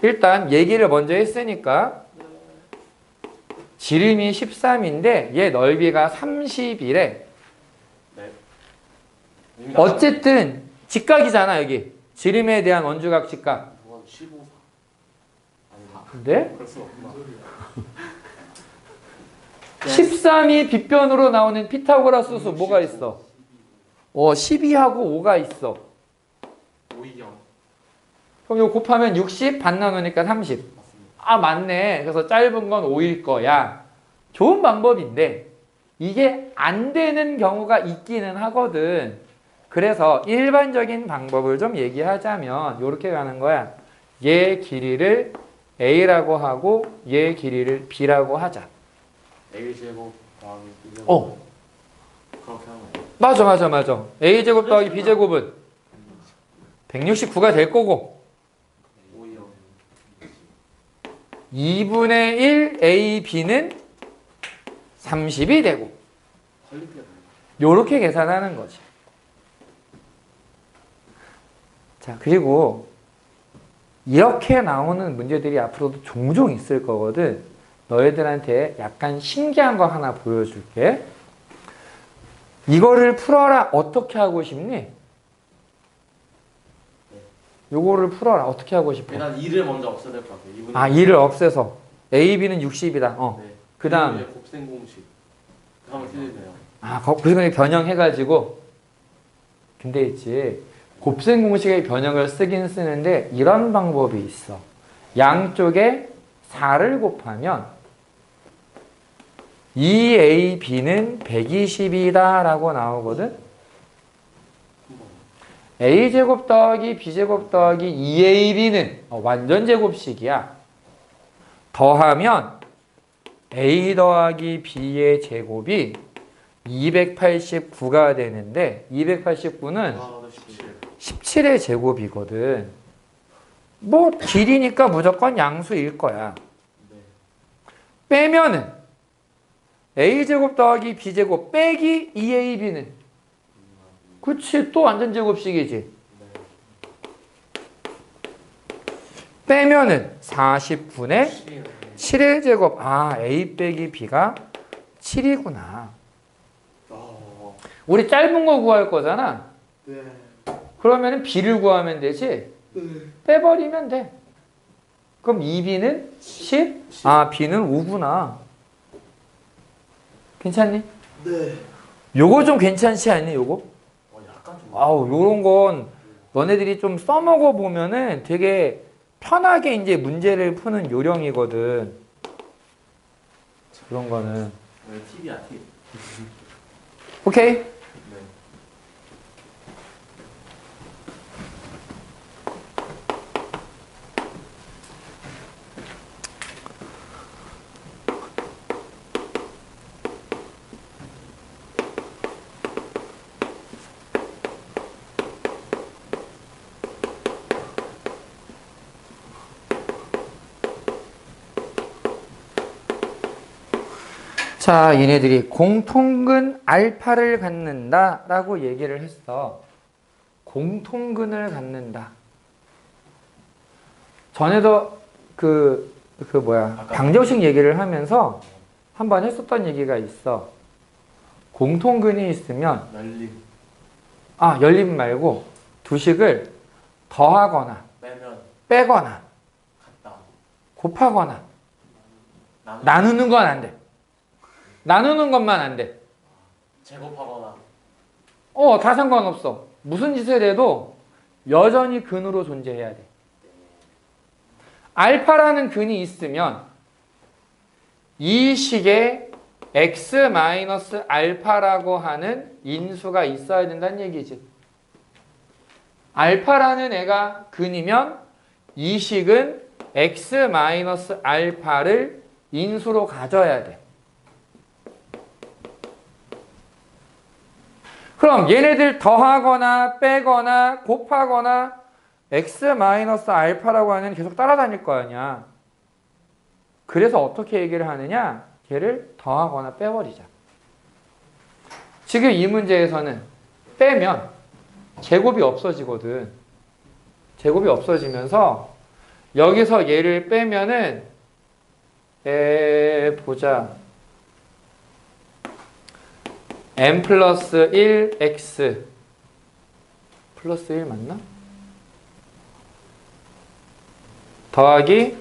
일단 얘기를 먼저 했으니까 지름이 13인데 얘 넓이가 30이래. 네. 어쨌든 직각이잖아, 여기. 지름에 대한 원주각 직각. 15. 아니, 근데 그럴 수 없구나. 13이 빗변으로 나오는 피타고라스 수 뭐가 있어? 12하고 5가 있어. 520. 그럼 이거 곱하면 60, 반 나누니까 30. 맞습니다. 아, 맞네. 그래서 짧은 건 5일 거야. 좋은 방법인데 이게 안 되는 경우가 있기는 하거든. 그래서 일반적인 방법을 좀 얘기하자면 이렇게 가는 거야. 얘 길이를 A라고 하고 얘 길이를 B라고 하자. A제곱 더하기 B제곱. 그렇게 하는 거예요. 맞아. A제곱 더하기 B제곱은 169가 될 거고 520. 2분의 1 A, B는 30이 되고 요렇게 계산하는 거지. 자, 그리고 이렇게 나오는 문제들이 앞으로도 종종 있을 거거든. 너희들한테 약간 신기한 거 하나 보여줄게. 이거를 풀어라. 어떻게 하고 싶니? 요거를 풀어라. 어떻게 하고 싶어? 일단 2를 먼저 없애야 될 것 같아요. 2분의 아, 2를 없애서 A, B는 60이다. 네. 그 다음 그리고 이제 곱셈 공식. 그 다음에 틀리네요. 아, 그걸 변형해가지고. 근데 있지. 곱셈 공식의 변형을 쓰긴 쓰는데 이런 방법이 있어. 양쪽에 4를 곱하면 2AB는 120이다 라고 나오거든. A제곱 더하기 B제곱 더하기 2AB는 완전 제곱식이야. 더하면 A 더하기 B의 제곱이 289가 되는데 289는 아, 네, 17. 17의 제곱이거든. 뭐 길이니까 무조건 양수일 거야. 네. 빼면은 A제곱 더하기 B제곱 빼기 2AB는 그치, 또 완전 제곱식이지. 빼면은 40분의 7의 제곱. 아, A 빼기 B가 7이구나. 우리 짧은 거 구할 거잖아. 네. 그러면은 B를 구하면 되지. 빼버리면 돼. 그럼 2B는 10? 아, B는 5구나. 괜찮니? 네. 요거 좀 괜찮지 않니, 요거? 약간 좀. 아우, 요런 건 너네들이 좀 써먹어 보면은 되게 편하게 이제 문제를 푸는 요령이거든. 그런 거는. 네, 팁이야, 팁. 오케이? 네. 자, 얘네들이 공통근 알파를 갖는다 라고 얘기를 했어. 공통근을 갖는다. 전에도 방정식 얘기를 하면서 한번 했었던 얘기가 있어. 공통근이 있으면, 열림 말고 두식을 더하거나, 빼거나, 곱하거나, 나누는 건 안 돼. 나누는 것만 안 돼. 제곱하거나. 다 상관없어. 무슨 짓을 해도 여전히 근으로 존재해야 돼. 알파라는 근이 있으면 이 식에 x-알파라고 하는 인수가 있어야 된다는 얘기지. 알파라는 애가 근이면 이 식은 x-알파를 인수로 가져야 돼. 그럼 얘네들 더하거나 빼거나 곱하거나 x-알파라고 하는 계속 따라다닐 거 아니야. 그래서 어떻게 얘기를 하느냐? 걔를 더하거나 빼버리자. 지금 이 문제에서는 빼면 제곱이 없어지거든. 제곱이 없어지면서 여기서 얘를 빼면은 보자. m 플러스 1x 플러스 1 맞나? 더하기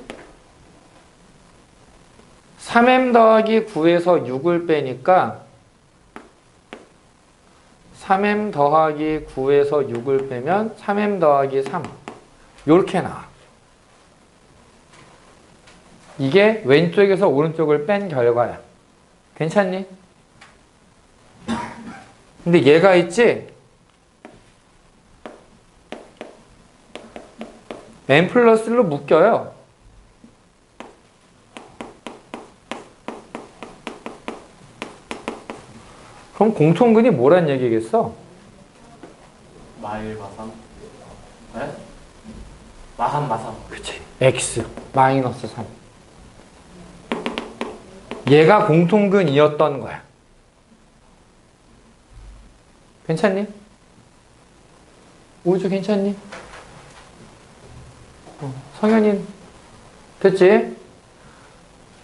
3m 더하기 9에서 6을 빼니까 3m 더하기 9에서 6을 빼면 3m 더하기 3 요렇게 나와. 이게 왼쪽에서 오른쪽을 뺀 결과야. 괜찮니? 근데 얘가 있지? n 플러스 1로 묶여요. 그럼 공통근이 뭐란 얘기겠어? 마일 마삼. 네? 마삼. 그치. x 마이너스 3. 얘가 공통근이었던 거야. 괜찮니? 우주 괜찮니? 성현이 됐지?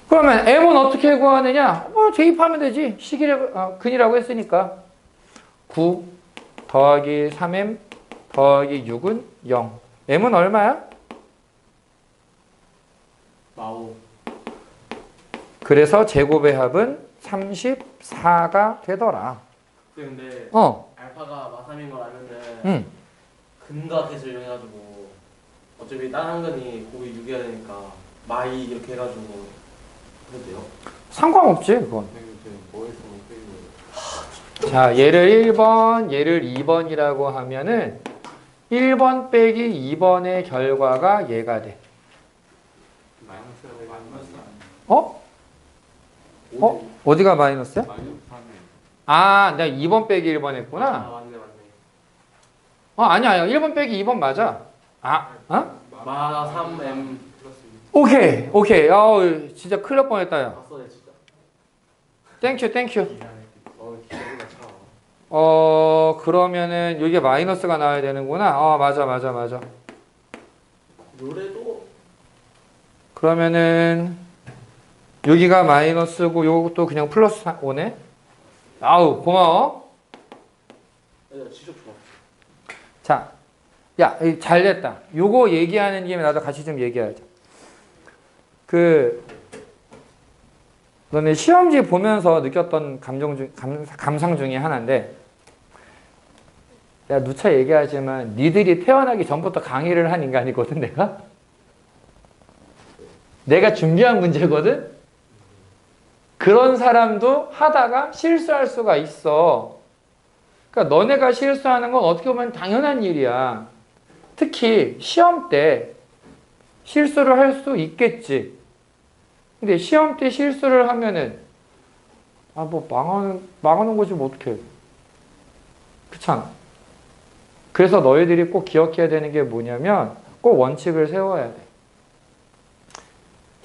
그러면 m은 어떻게 구하느냐? 대입하면 되지. 근이라고 했으니까 9 더하기 3m 더하기 6은 0. m은 얼마야? 마오. 그래서 제곱의 합은 34가 되더라. 근데 알파가 마삼인 걸 알면은 응. 근과 대를 이용해가지고 어차피 다른 근이 곱이 6이어야 되니까 마이 이렇게 해가지고 해도 돼요? 상관없지, 그건. 자, 얘를 1번, 얘를 2번이라고 하면은 1번 빼기 2번의 결과가 얘가 돼. 어디가 마이너스야? 내가 2번 빼기 1번 했구나. 맞네. 아니야. 1번 빼기 2번 맞아. 마 3m 오케이. 진짜 큰일 날 뻔했다, 야. 봤어 진짜. 땡큐. 기억나 차. 그러면은 여기에 마이너스가 나와야 되는구나. 맞아. 노래도 그러면은 여기가 마이너스고 요것도 그냥 플러스 오네. 아우, 고마워. 진짜 좋아. 자, 야, 잘 됐다. 요거 얘기하는 김에 나도 같이 좀 얘기하자. 너네 시험지 보면서 느꼈던 감상 중에 하나인데, 내가 누차 얘기하지만 니들이 태어나기 전부터 강의를 한 인간이거든, 내가? 내가 준비한 문제거든? 그런 사람도 하다가 실수할 수가 있어. 그러니까 너네가 실수하는 건 어떻게 보면 당연한 일이야. 특히 시험 때 실수를 할 수 있겠지. 근데 시험 때 실수를 하면은 망하는 거지 뭐 어떡해. 그렇잖아. 그래서 너희들이 꼭 기억해야 되는 게 뭐냐면 꼭 원칙을 세워야 돼.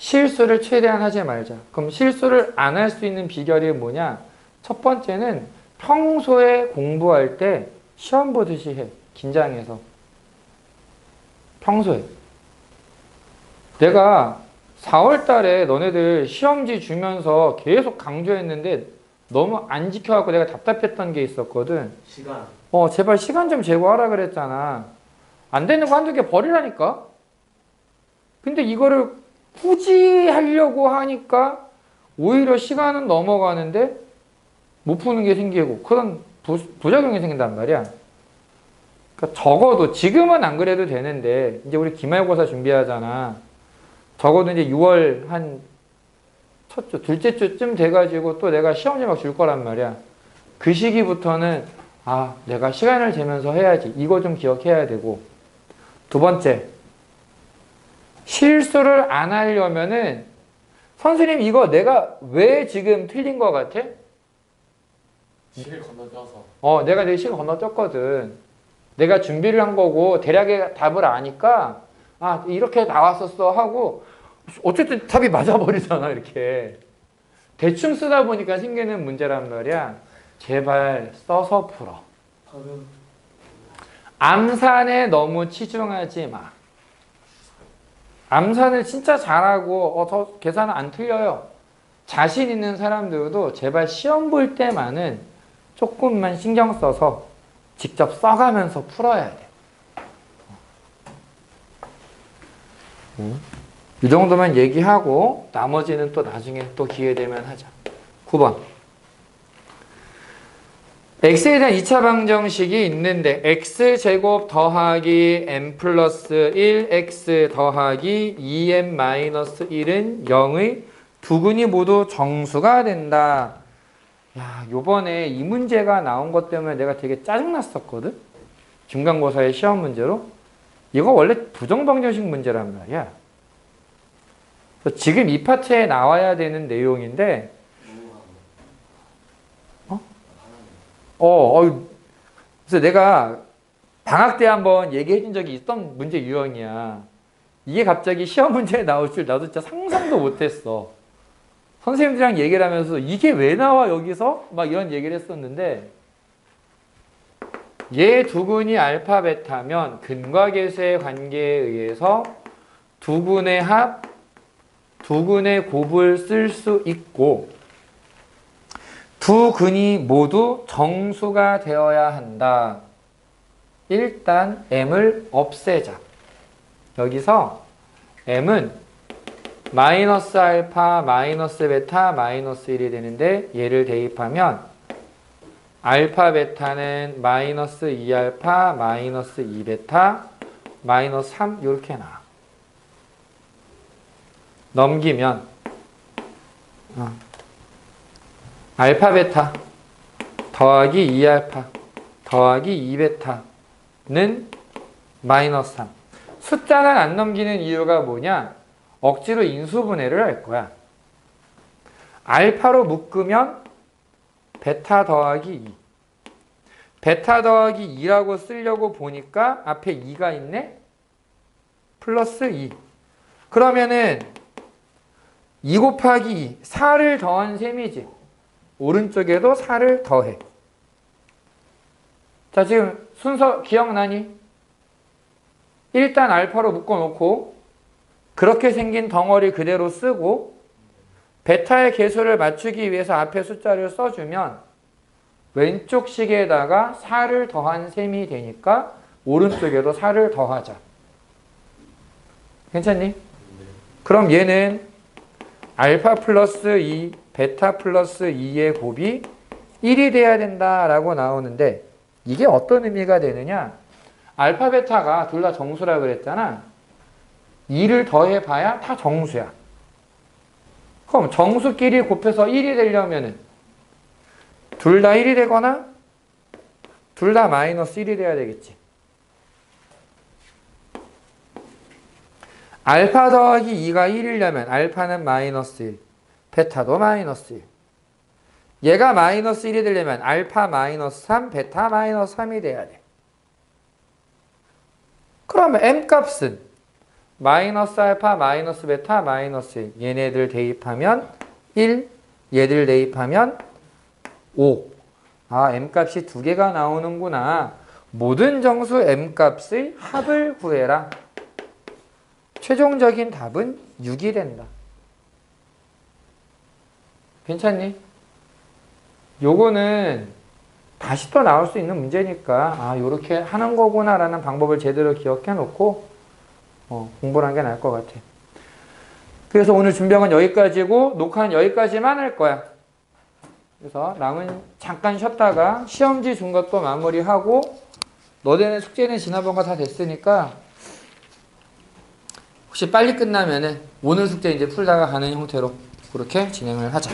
실수를 최대한 하지 말자. 그럼 실수를 안 할 수 있는 비결이 뭐냐? 첫 번째는 평소에 공부할 때 시험 보듯이 해. 긴장해서. 평소에. 내가 4월 달에 너네들 시험지 주면서 계속 강조했는데 너무 안 지켜갖고 내가 답답했던 게 있었거든. 시간. 제발 시간 좀 제거하라 그랬잖아. 안 되는 거 한두 개 버리라니까? 근데 이거를 굳이 하려고 하니까 오히려 시간은 넘어가는데 못 푸는 게 생기고 그런 부작용이 생긴단 말이야. 그러니까 적어도 지금은 안 그래도 되는데 이제 우리 기말고사 준비하잖아. 적어도 이제 6월 한 첫 주, 둘째 주쯤 돼가지고 또 내가 시험지 막 줄 거란 말이야. 그 시기부터는 내가 시간을 재면서 해야지. 이거 좀 기억해야 되고. 두 번째, 실수를 안 하려면은 선생님 이거 내가 왜 지금 틀린 거 같아? 시를 건너뛰어서. 내가 내 시간 건너뛰었거든. 내가 준비를 한 거고 대략의 답을 아니까 이렇게 나왔었어 하고 어쨌든 답이 맞아버리잖아 이렇게. 대충 쓰다 보니까 생기는 문제란 말이야. 제발 써서 풀어. 답은 암산에 너무 치중하지 마. 암산을 진짜 잘하고 저 계산은 안 틀려요. 자신 있는 사람들도 제발 시험 볼 때만은 조금만 신경 써서 직접 써가면서 풀어야 돼. 이 정도만 얘기하고 나머지는 또 나중에 또 기회 되면 하자. 9번. x에 대한 2차 방정식이 있는데 x제곱 더하기 m 플러스 1 x 더하기 2m 마이너스 1은 0의 두근이 모두 정수가 된다. 야, 요번에 이 문제가 나온 것 때문에 내가 되게 짜증났었거든? 중간고사의 시험 문제로. 이거 원래 부정방정식 문제란 말이야. 그래서 지금 이 파트에 나와야 되는 내용인데 그래서 내가 방학 때 한번 얘기해 준 적이 있던 문제 유형이야. 이게 갑자기 시험 문제에 나올 줄 나도 진짜 상상도 못했어. 선생님들이랑 얘기를 하면서 이게 왜 나와 여기서? 막 이런 얘기를 했었는데 얘 두근이 알파 베타면 근과 계수의 관계에 의해서 두근의 합, 두근의 곱을 쓸 수 있고 두 근이 모두 정수가 되어야 한다. 일단 m을 없애자. 여기서 m은 마이너스 알파, 마이너스 베타, 마이너스 1이 되는데 얘를 대입하면 알파 베타는 마이너스 2알파, 마이너스 2베타, 마이너스 3 이렇게 나와. 넘기면 알파 베타 더하기 2알파 더하기 2베타는 마이너스 3. 숫자는 안 넘기는 이유가 뭐냐? 억지로 인수분해를 할 거야. 알파로 묶으면 베타 더하기 2. 베타 더하기 2라고 쓰려고 보니까 앞에 2가 있네? 플러스 2. 그러면은 2 곱하기 2, 4를 더한 셈이지. 오른쪽에도 4를 더해. 자, 지금 순서 기억나니? 일단 알파로 묶어놓고 그렇게 생긴 덩어리 그대로 쓰고 베타의 개수를 맞추기 위해서 앞에 숫자를 써주면 왼쪽 식에다가 4를 더한 셈이 되니까 오른쪽에도 4를 더하자. 괜찮니? 그럼 얘는 알파 플러스 2, 베타 플러스 2의 곱이 1이 돼야 된다라고 나오는데 이게 어떤 의미가 되느냐? 알파, 베타가 둘 다 정수라 그랬잖아. 2를 더해봐야 다 정수야. 그럼 정수끼리 곱해서 1이 되려면은 둘 다 1이 되거나 둘 다 마이너스 1이 돼야 되겠지. 알파 더하기 2가 1이려면 알파는 마이너스 1, 베타도 마이너스 1. 얘가 마이너스 1이 되려면 알파 마이너스 3, 베타 마이너스 3이 돼야 돼. 그러면 m 값은 마이너스 알파, 마이너스 베타, 마이너스 1. 얘네들 대입하면 1, 얘들 대입하면 5. 아, m값이 두 개가 나오는구나. 모든 정수 m값의 합을 구해라. 최종적인 답은 6이 된다. 괜찮니? 요거는 다시 또 나올 수 있는 문제니까 아, 요렇게 하는 거구나 라는 방법을 제대로 기억해 놓고 공부를 하는 게 나을 것 같아. 그래서 오늘 준비한 건 여기까지고 녹화는 여기까지만 할 거야. 그래서 남은 잠깐 쉬었다가 시험지 준 것도 마무리하고 너네는 숙제는 지난번 거 다 됐으니까 혹시 빨리 끝나면은 오늘 숙제 이제 풀다가 가는 형태로 그렇게 진행을 하자.